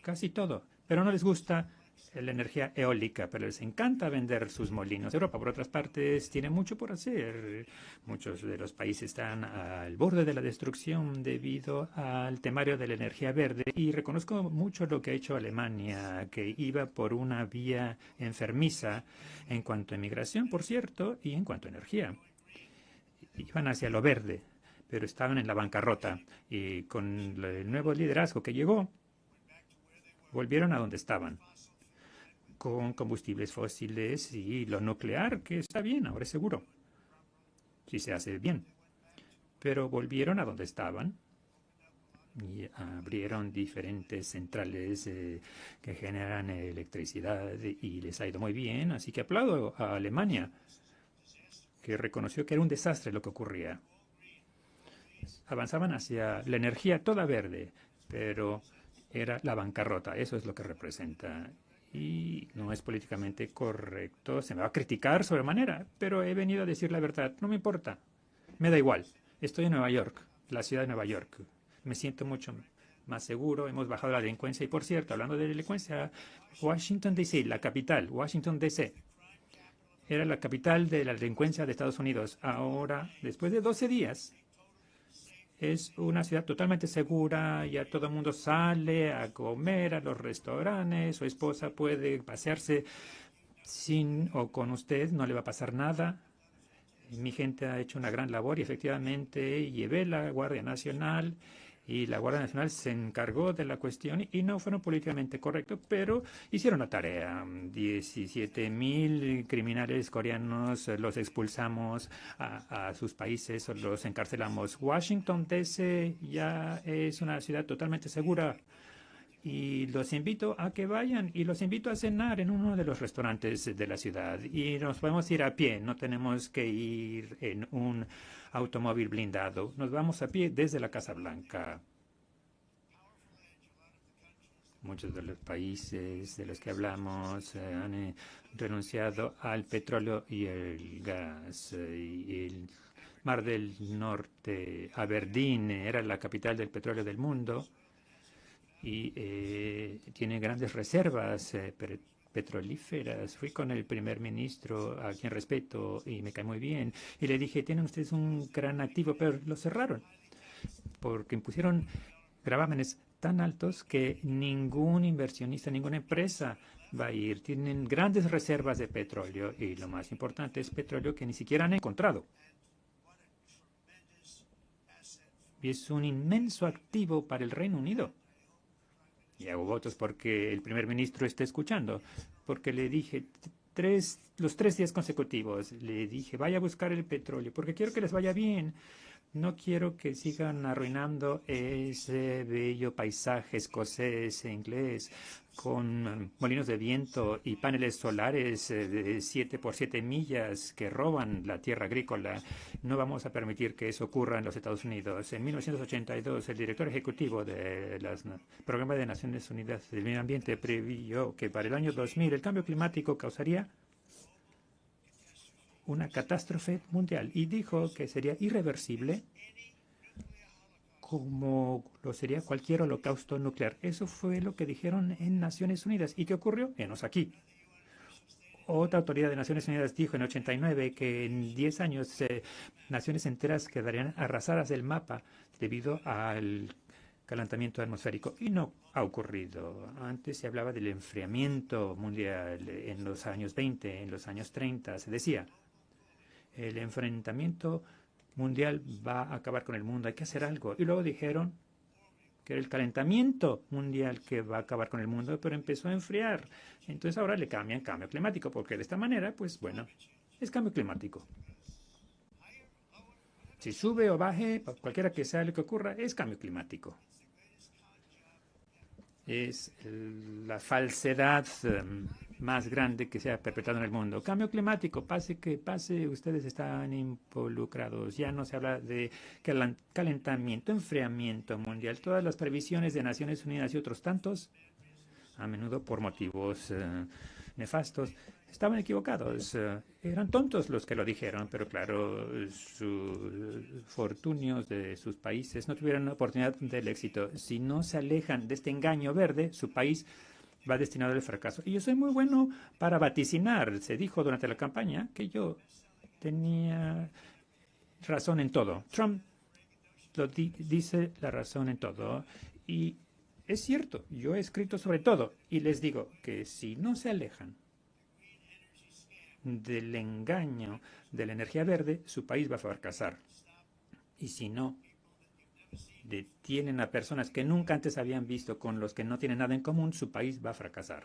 Casi todo, pero no les gusta la energía eólica, pero les encanta vender sus molinos. Europa, por otras partes, tiene mucho por hacer. Muchos de los países están al borde de la destrucción debido al temario de la energía verde y reconozco mucho lo que ha hecho Alemania, que iba por una vía enfermiza en cuanto a inmigración, por cierto, y en cuanto a energía. Iban hacia lo verde, pero estaban en la bancarrota y con el nuevo liderazgo que llegó, volvieron a donde estaban, con combustibles fósiles y lo nuclear, que está bien, ahora es seguro, si se hace bien. Pero volvieron a donde estaban y abrieron diferentes centrales que generan electricidad y les ha ido muy bien. Así que aplaudo a Alemania, que reconoció que era un desastre lo que ocurría. Avanzaban hacia la energía toda verde, pero era la bancarrota, eso es lo que representa. Y no es políticamente correcto, se me va a criticar sobremanera, pero he venido a decir la verdad, no me importa, me da igual. Estoy en Nueva York, la ciudad de Nueva York, me siento mucho más seguro, hemos bajado la delincuencia y por cierto, hablando de delincuencia, Washington D.C., la capital, Washington D.C., era la capital de la delincuencia de Estados Unidos. Ahora, después de 12 días, es una ciudad totalmente segura, ya todo el mundo sale a comer a los restaurantes, su esposa puede pasearse sin o con usted, no le va a pasar nada. Mi gente ha hecho una gran labor y efectivamente llevé la Guardia Nacional y la Guardia Nacional se encargó de la cuestión y no fueron políticamente correctos, pero hicieron la tarea. 17.000 criminales coreanos los expulsamos a sus países, los encarcelamos. Washington D.C. ya es una ciudad totalmente segura. Y los invito a que vayan y los invito a cenar en uno de los restaurantes de la ciudad. Y nos podemos ir a pie, no tenemos que ir en un automóvil blindado. Nos vamos a pie desde la Casa Blanca. Muchos de los países de los que hablamos han renunciado al petróleo y el gas. Y el Mar del Norte, Aberdeen, era la capital del petróleo del mundo y tiene grandes reservas petrolíferas. Fui con el primer ministro, a quien respeto y me cae muy bien, y le dije, tienen ustedes un gran activo, pero lo cerraron porque impusieron gravámenes tan altos que ningún inversionista, ninguna empresa va a ir. Tienen grandes reservas de petróleo y lo más importante es petróleo que ni siquiera han encontrado. Y es un inmenso activo para el Reino Unido. Y hago votos porque el primer ministro esté escuchando, porque le dije los 3 días consecutivos, le dije, vaya a buscar el petróleo, porque quiero que les vaya bien. No quiero que sigan arruinando ese bello paisaje escocés e inglés con molinos de viento y paneles solares de 7 por 7 millas que roban la tierra agrícola. No vamos a permitir que eso ocurra en los Estados Unidos. En 1982, el director ejecutivo del Programa de Naciones Unidas del Medio Ambiente previó que para el año 2000 el cambio climático causaría una catástrofe mundial y dijo que sería irreversible como lo sería cualquier holocausto nuclear. Eso fue lo que dijeron en Naciones Unidas. ¿Y qué ocurrió? Enos aquí. Otra autoridad de Naciones Unidas dijo en 89 que en 10 años naciones enteras quedarían arrasadas del mapa debido al calentamiento atmosférico. Y no ha ocurrido. Antes se hablaba del enfriamiento mundial en los años 20, en los años 30. Se decía, el enfrentamiento mundial va a acabar con el mundo, hay que hacer algo. Y luego dijeron que era el calentamiento mundial que va a acabar con el mundo, pero empezó a enfriar. Entonces ahora le cambian cambio climático, porque de esta manera, pues bueno, es cambio climático. Si sube o baje, cualquiera que sea lo que ocurra, es cambio climático. es la falsedad más grande que se ha perpetrado en el mundo. Cambio climático, pase que pase, ustedes están involucrados. Ya no se habla de calentamiento, enfriamiento mundial. Todas las previsiones de Naciones Unidas y otros tantos, a menudo por motivos nefastos, estaban equivocados. Eran tontos los que lo dijeron, pero claro, sus fortunios de sus países no tuvieron oportunidad del éxito. Si no se alejan de este engaño verde, su país va destinado al fracaso. Y yo soy muy bueno para vaticinar. Se dijo durante la campaña que yo tenía razón en todo. Trump dice la razón en todo. Y es cierto, yo he escrito sobre todo. Y les digo que si no se alejan del engaño de la energía verde, su país va a fracasar. Y si no detienen a personas que nunca antes habían visto, con los que no tienen nada en común, su país va a fracasar.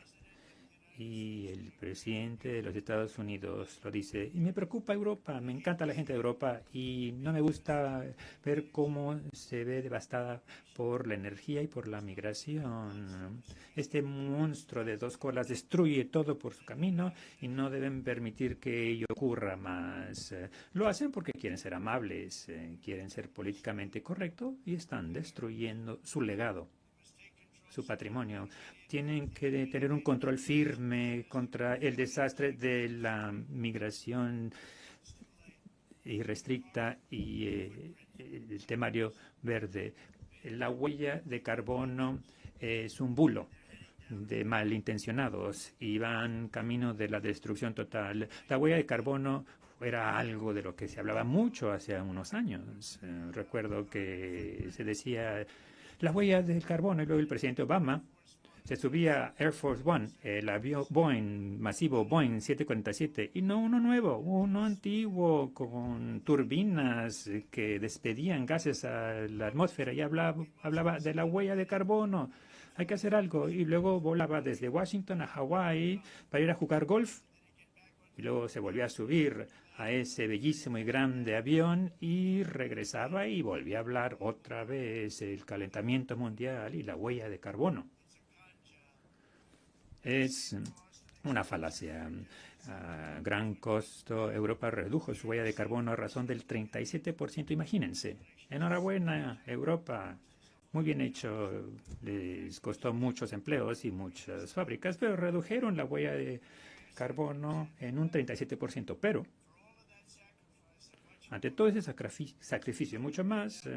Y el presidente de los Estados Unidos lo dice, y me preocupa Europa, me encanta la gente de Europa y no me gusta ver cómo se ve devastada por la energía y por la migración. Este monstruo de dos colas destruye todo por su camino y no deben permitir que ello ocurra más. Lo hacen porque quieren ser amables, quieren ser políticamente correctos y están destruyendo su legado, su patrimonio. Tienen que tener un control firme contra el desastre de la migración irrestricta y el temario verde. La huella de carbono es un bulo de malintencionados y van camino de la destrucción total. La huella de carbono era algo de lo que se hablaba mucho hace unos años. Recuerdo que se decía la huella del carbono y luego el presidente Obama se subía Air Force One, el avión Boeing, masivo Boeing 747, y no uno nuevo, uno antiguo con turbinas que despedían gases a la atmósfera y hablaba de la huella de carbono. Hay que hacer algo. Y luego volaba desde Washington a Hawái para ir a jugar golf. Y luego se volvía a subir a ese bellísimo y grande avión y regresaba y volvía a hablar otra vez el calentamiento mundial y la huella de carbono. Es una falacia. A gran costo, Europa redujo su huella de carbono a razón del 37%. Imagínense. Enhorabuena, Europa. Muy bien hecho. Les costó muchos empleos y muchas fábricas, pero redujeron la huella de carbono en un 37%. Pero, ante todo ese sacrificio, mucho más,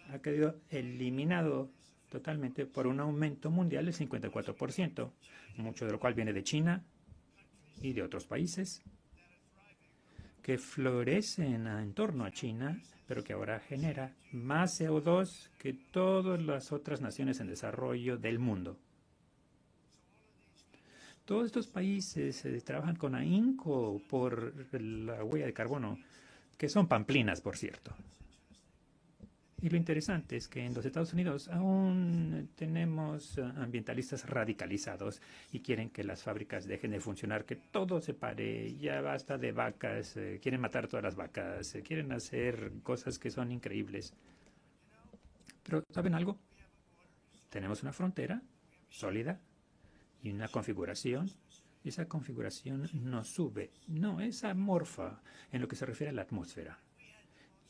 ha quedado eliminado totalmente por un aumento mundial del 54%, mucho de lo cual viene de China y de otros países que florecen en torno a China, pero que ahora genera más CO2 que todas las otras naciones en desarrollo del mundo. Todos estos países trabajan con ahínco por la huella de carbono, que son pamplinas, por cierto. Y lo interesante es que en los Estados Unidos aún tenemos ambientalistas radicalizados y quieren que las fábricas dejen de funcionar, que todo se pare, ya basta de vacas, quieren matar todas las vacas, quieren hacer cosas que son increíbles. Pero, ¿saben algo? Tenemos una frontera sólida y una configuración. Y esa configuración no sube, no es amorfa en lo que se refiere a la atmósfera.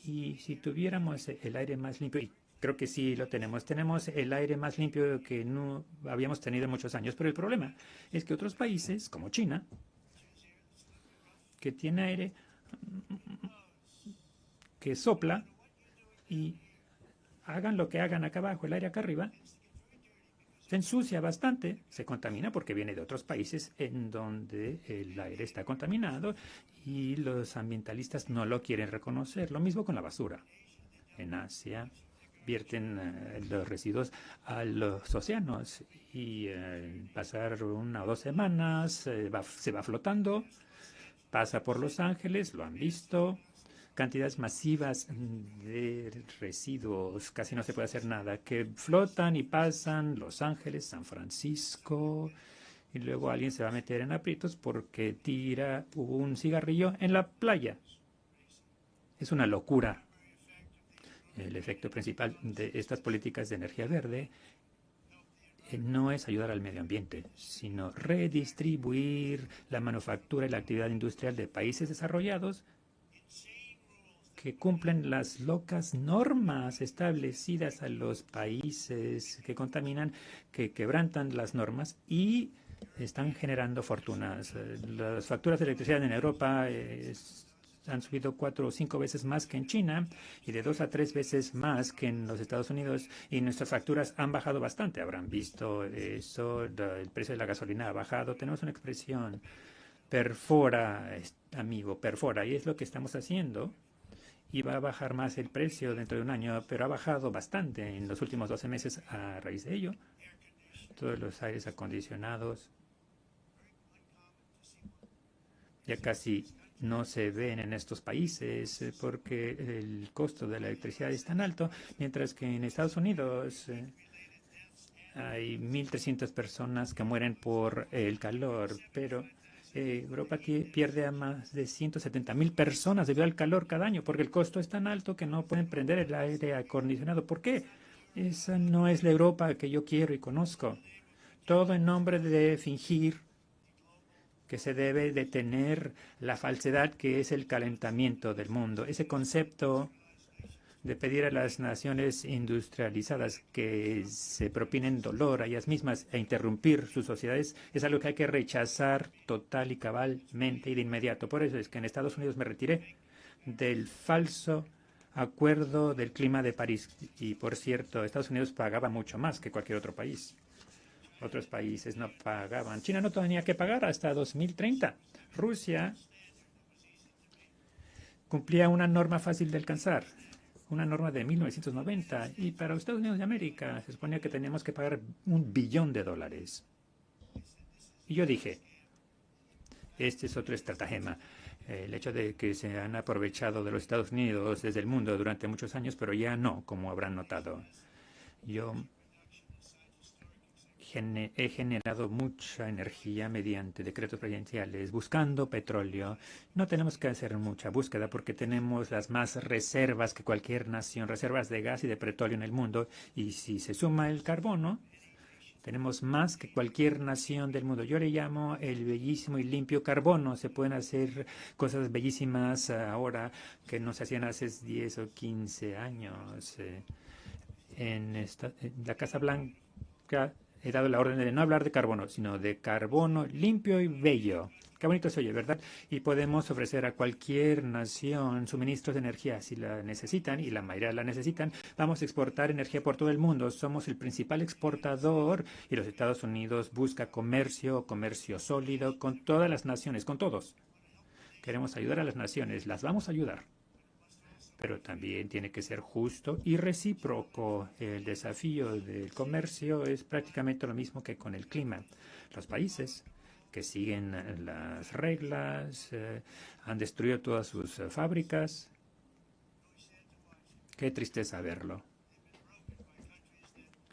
Y si tuviéramos el aire más limpio, y creo que sí lo tenemos el aire más limpio que no habíamos tenido en muchos años, pero el problema es que otros países, como China, que tiene aire que sopla, y hagan lo que hagan acá abajo, el aire acá arriba, se ensucia bastante, se contamina porque viene de otros países en donde el aire está contaminado y los ambientalistas no lo quieren reconocer. Lo mismo con la basura. En Asia vierten los residuos a los océanos y pasar 1 o 2 semanas se va flotando, pasa por Los Ángeles, lo han visto. Cantidades masivas de residuos, casi no se puede hacer nada, que flotan y pasan Los Ángeles, San Francisco, y luego alguien se va a meter en aprietos porque tira un cigarrillo en la playa. Es una locura. El efecto principal de estas políticas de energía verde no es ayudar al medio ambiente, sino redistribuir la manufactura y la actividad industrial de países desarrollados que cumplen las locas normas establecidas a los países que contaminan, que quebrantan las normas y están generando fortunas. Las facturas de electricidad en Europa han subido 4 o 5 veces más que en China y de 2 a 3 veces más que en los Estados Unidos, y nuestras facturas han bajado bastante. Habrán visto eso, el precio de la gasolina ha bajado. Tenemos una expresión, perfora, amigo, perfora, y es lo que estamos haciendo. Y va a bajar más el precio dentro de un año, pero ha bajado bastante en los últimos 12 meses a raíz de ello. Todos los aires acondicionados ya casi no se ven en estos países porque el costo de la electricidad es tan alto, mientras que en Estados Unidos hay 1.300 personas que mueren por el calor, pero Europa pierde a más de 170.000 personas debido al calor cada año, porque el costo es tan alto que no pueden prender el aire acondicionado. ¿Por qué? Esa no es la Europa que yo quiero y conozco. Todo en nombre de fingir que se debe detener la falsedad que es el calentamiento del mundo. Ese concepto de pedir a las naciones industrializadas que se propinen dolor a ellas mismas e interrumpir sus sociedades es algo que hay que rechazar total y cabalmente y de inmediato. Por eso es que en Estados Unidos me retiré del falso acuerdo del clima de París. Y por cierto, Estados Unidos pagaba mucho más que cualquier otro país. Otros países no pagaban. China no tenía que pagar hasta 2030. Rusia cumplía una norma fácil de alcanzar, una norma de 1990, y para los Estados Unidos de América se suponía que teníamos que pagar $1 billón. Y yo dije, este es otro estratagema. El hecho de que se han aprovechado de los Estados Unidos desde el mundo durante muchos años, pero ya no, como habrán notado. Yo he generado mucha energía mediante decretos presidenciales, buscando petróleo. No tenemos que hacer mucha búsqueda porque tenemos las más reservas que cualquier nación, reservas de gas y de petróleo en el mundo. Y si se suma el carbono, tenemos más que cualquier nación del mundo. Yo le llamo el bellísimo y limpio carbono. Se pueden hacer cosas bellísimas ahora que no se hacían hace 10 o 15 años. En la Casa Blanca he dado la orden de no hablar de carbono, sino de carbono limpio y bello. Qué bonito se oye, ¿verdad? Y podemos ofrecer a cualquier nación suministros de energía si la necesitan, y la mayoría la necesitan. Vamos a exportar energía por todo el mundo. Somos el principal exportador, y los Estados Unidos busca comercio sólido con todas las naciones, con todos. Queremos ayudar a las naciones, las vamos a ayudar. Pero también tiene que ser justo y recíproco. El desafío del comercio es prácticamente lo mismo que con el clima. Los países que siguen las reglas han destruido todas sus fábricas. Qué tristeza verlo.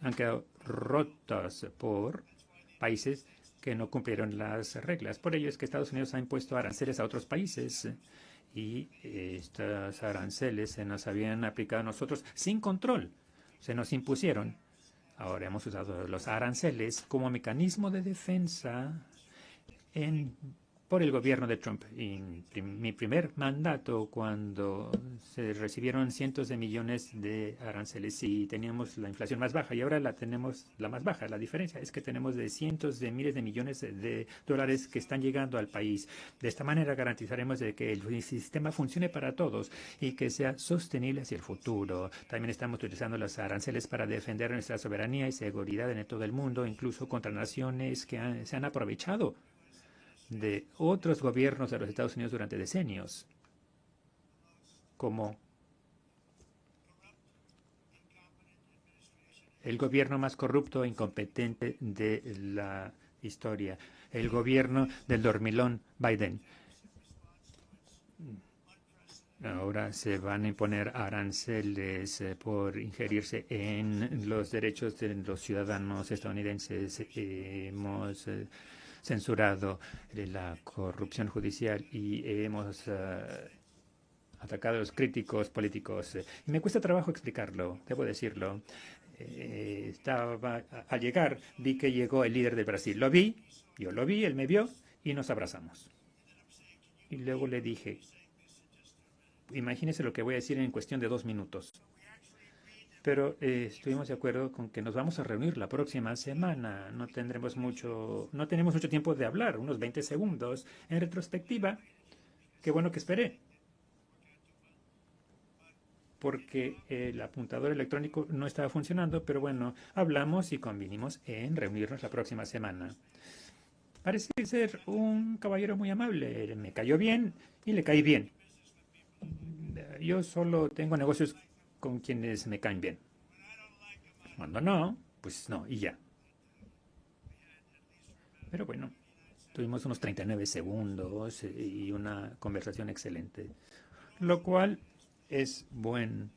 Han quedado rotas por países que no cumplieron las reglas. Por ello es que Estados Unidos ha impuesto aranceles a otros países. Y estos aranceles se nos habían aplicado a nosotros sin control, se nos impusieron. Ahora hemos usado los aranceles como mecanismo de defensa por el gobierno de Trump. En mi primer mandato, cuando se recibieron cientos de millones de aranceles y teníamos la inflación más baja, y ahora la tenemos la más baja. La diferencia es que tenemos de cientos de miles de millones de dólares que están llegando al país. De esta manera garantizaremos de que el sistema funcione para todos y que sea sostenible hacia el futuro. También estamos utilizando los aranceles para defender nuestra soberanía y seguridad en todo el mundo, incluso contra naciones que se han aprovechado de otros gobiernos de los Estados Unidos durante decenios, como el gobierno más corrupto e incompetente de la historia, el gobierno del dormilón Biden. Ahora se van a imponer aranceles por ingerirse en los derechos de los ciudadanos estadounidenses. Hemos censurado la corrupción judicial y hemos atacado a los críticos políticos. Me cuesta trabajo explicarlo, debo decirlo. Al llegar, vi que llegó el líder de Brasil. Lo vi, yo lo vi, él me vio y nos abrazamos. Y luego le dije, imagínese lo que voy a decir en cuestión de 2 minutos. Pero estuvimos de acuerdo con que nos vamos a reunir la próxima semana. No tenemos mucho tiempo de hablar, unos 20 segundos. En retrospectiva, qué bueno que esperé. Porque el apuntador electrónico no estaba funcionando, pero bueno, hablamos y convinimos en reunirnos la próxima semana. Parece ser un caballero muy amable, me cayó bien y le caí bien. Yo solo tengo negocios con quienes me caen bien. Cuando no, pues no, y ya. Pero bueno, tuvimos unos 39 segundos y una conversación excelente, lo cual es buen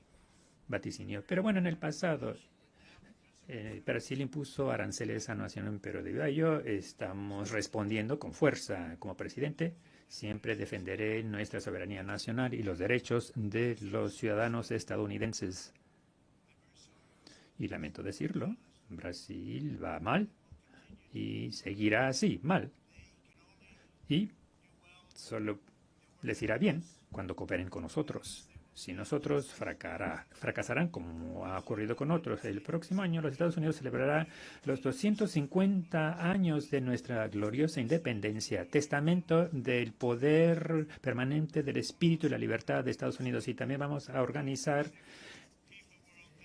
vaticinio. Pero bueno, en el pasado, Brasil impuso aranceles a nación, pero debido a ello estamos respondiendo con fuerza. Como presidente, siempre defenderé nuestra soberanía nacional y los derechos de los ciudadanos estadounidenses. Y lamento decirlo, Brasil va mal y seguirá así, mal. Y solo les irá bien cuando cooperen con nosotros. Si nosotros fracasarán como ha ocurrido con otros. El próximo año los Estados Unidos celebrará los 250 años de nuestra gloriosa independencia, testamento del poder permanente del espíritu y la libertad de Estados Unidos. Y también vamos a organizar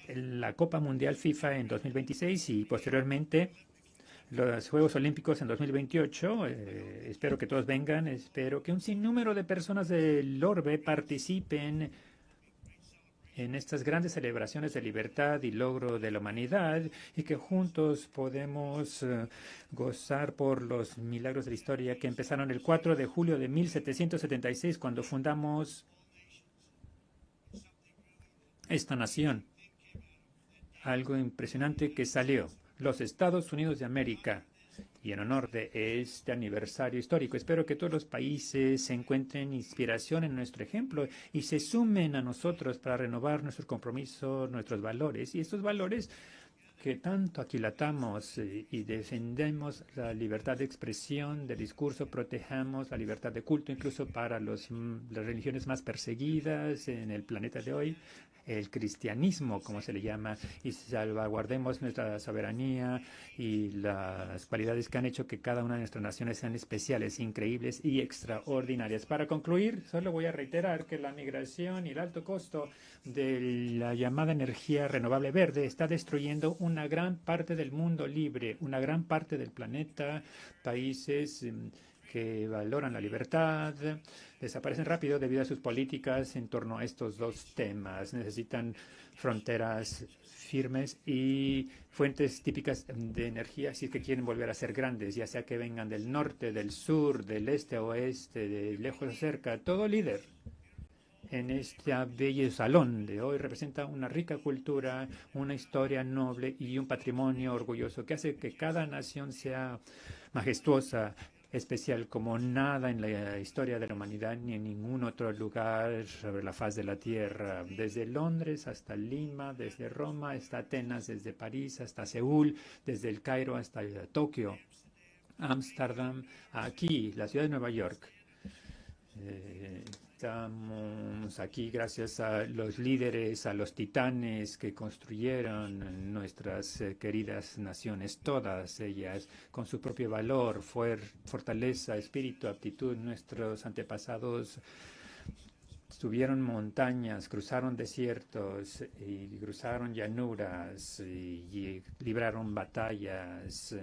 la Copa Mundial FIFA en 2026 y posteriormente los Juegos Olímpicos en 2028. Espero que todos vengan, espero que un sinnúmero de personas del orbe participen en estas grandes celebraciones de libertad y logro de la humanidad y que juntos podemos gozar por los milagros de la historia que empezaron el 4 de julio de 1776 cuando fundamos esta nación. Algo impresionante que salió. Los Estados Unidos de América. Y en honor de este aniversario histórico, espero que todos los países se encuentren inspiración en nuestro ejemplo y se sumen a nosotros para renovar nuestros compromisos, nuestros valores. Y estos valores que tanto aquilatamos y defendemos la libertad de expresión, de discurso, protejamos la libertad de culto, incluso para las religiones más perseguidas en el planeta de hoy, el cristianismo, como se le llama, y salvaguardemos nuestra soberanía y las cualidades que han hecho que cada una de nuestras naciones sean especiales, increíbles y extraordinarias. Para concluir, solo voy a reiterar que la migración y el alto costo de la llamada energía renovable verde está destruyendo una gran parte del mundo libre, una gran parte del planeta, países que valoran la libertad, desaparecen rápido debido a sus políticas en torno a estos dos temas. Necesitan fronteras firmes y fuentes típicas de energía si es que quieren volver a ser grandes, ya sea que vengan del norte, del sur, del este a oeste, de lejos a cerca. Todo líder en este bello salón de hoy representa una rica cultura, una historia noble y un patrimonio orgulloso que hace que cada nación sea majestuosa, especial como nada en la historia de la humanidad ni en ningún otro lugar sobre la faz de la tierra. Desde Londres hasta Lima, desde Roma hasta Atenas, desde París hasta Seúl, desde el Cairo hasta Tokio, Ámsterdam, aquí, la ciudad de Nueva York. Estamos aquí gracias a los líderes, a los titanes que construyeron nuestras queridas naciones, todas ellas con su propio valor, fortaleza, espíritu, aptitud. Nuestros antepasados subieron montañas, cruzaron desiertos y cruzaron llanuras y libraron batallas.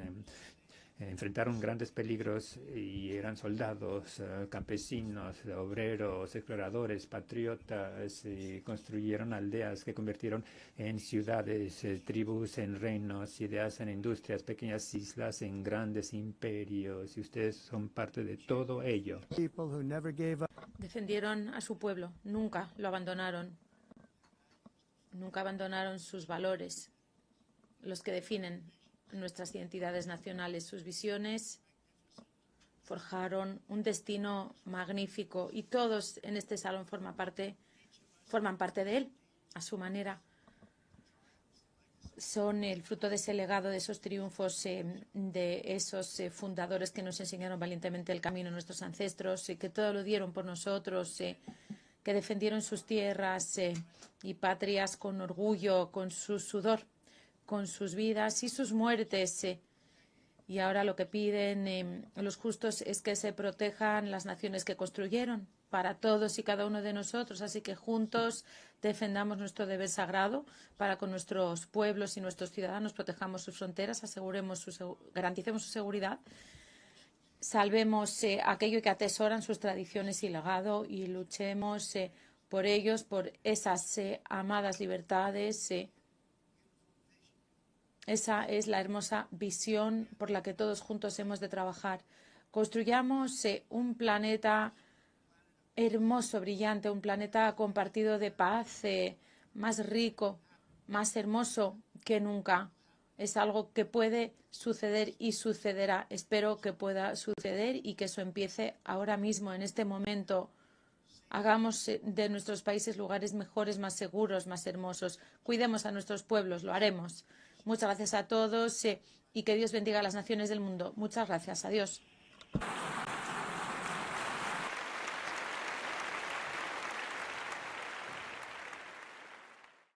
Enfrentaron grandes peligros y eran soldados, campesinos, obreros, exploradores, patriotas, y construyeron aldeas que convirtieron en ciudades, tribus en reinos, ideas en industrias, pequeñas islas en grandes imperios, y ustedes son parte de todo ello. Defendieron a su pueblo, nunca lo abandonaron. Nunca abandonaron sus valores, los que definen nuestras identidades nacionales. Sus visiones forjaron un destino magnífico y todos en este salón forman parte de él, a su manera. son el fruto de ese legado, de esos triunfos, de esos fundadores que nos enseñaron valientemente el camino, nuestros ancestros, que todo lo dieron por nosotros, que defendieron sus tierras y patrias con orgullo, con su sudor, con sus vidas y sus muertes. Y ahora lo que piden los justos es que se protejan las naciones que construyeron para todos y cada uno de nosotros. Así que juntos defendamos nuestro deber sagrado para con nuestros pueblos y nuestros ciudadanos, protejamos sus fronteras, garanticemos su seguridad, salvemos aquello que atesoran sus tradiciones y legado y luchemos por ellos, por esas amadas libertades. Esa es la hermosa visión por la que todos juntos hemos de trabajar. Construyamos un planeta hermoso, brillante, un planeta compartido de paz, más rico, más hermoso que nunca. Es algo que puede suceder y sucederá. Espero que pueda suceder y que eso empiece ahora mismo, en este momento. Hagamos de nuestros países lugares mejores, más seguros, más hermosos. Cuidemos a nuestros pueblos, lo haremos. Muchas gracias a todos y que Dios bendiga a las naciones del mundo. Muchas gracias. Adiós.